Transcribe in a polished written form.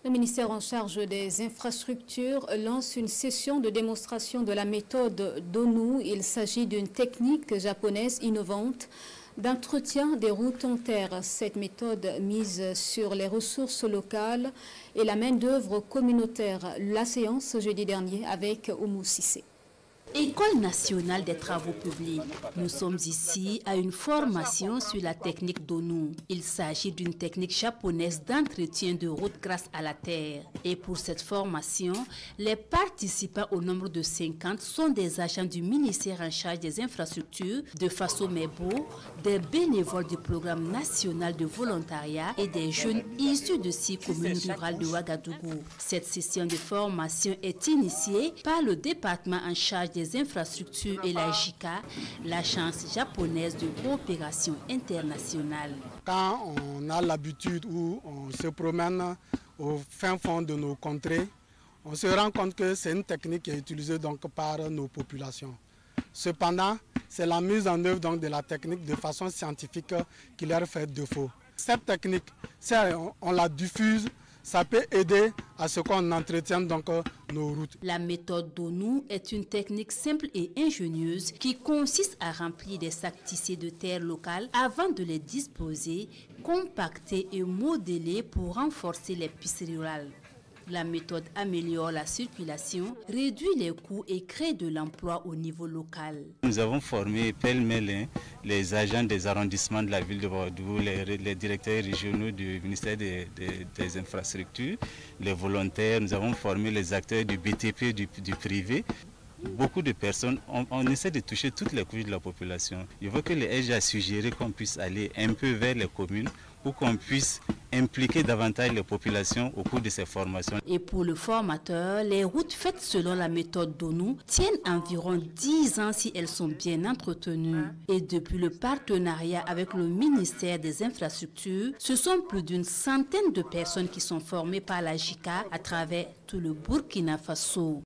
Le ministère en charge des infrastructures lance une session de démonstration de la méthode d'ONU. Il s'agit d'une technique japonaise innovante d'entretien des routes en terre. Cette méthode mise sur les ressources locales et la main-d'œuvre communautaire. La séance jeudi dernier avec Oumou Sissé. École nationale des travaux publics. Nous sommes ici à une formation sur la technique d'ONU. Il s'agit d'une technique japonaise d'entretien de routes grâce à la terre. Et pour cette formation, les participants au nombre de 50 sont des agents du ministère en charge des infrastructures, de Faso Mebo, des bénévoles du programme national de volontariat et des jeunes issus de 6 communes rurales de Ouagadougou. Cette session de formation est initiée par le département en charge des infrastructures et la JICA, l'agence japonaise de coopération internationale. Quand on a l'habitude où on se promène au fin fond de nos contrées, on se rend compte que c'est une technique qui est utilisée donc par nos populations. Cependant, c'est la mise en œuvre donc de la technique de façon scientifique qui leur fait défaut. Cette technique, si on la diffuse, ça peut aider à ce qu'on entretienne donc nos routes. La méthode d'ONU est une technique simple et ingénieuse qui consiste à remplir des sacs tissés de terre locale avant de les disposer, compacter et modeler pour renforcer les pistes rurales. La méthode améliore la circulation, réduit les coûts et crée de l'emploi au niveau local. Nous avons formé pêle-mêle les agents des arrondissements de la ville de Ouagadougou, les directeurs régionaux du ministère des infrastructures, les volontaires. Nous avons formé les acteurs du BTP, du privé. Beaucoup de personnes, on essaie de toucher toutes les couches de la population. Il faut que les EJ a suggéré qu'on puisse aller un peu vers les communes pour qu'on puisse impliquer davantage les populations au cours de ces formations. Et pour le formateur, les routes faites selon la méthode d'ONU tiennent environ 10 ans si elles sont bien entretenues. Et depuis le partenariat avec le ministère des Infrastructures, ce sont plus d'une centaine de personnes qui sont formées par la JICA à travers tout le Burkina Faso.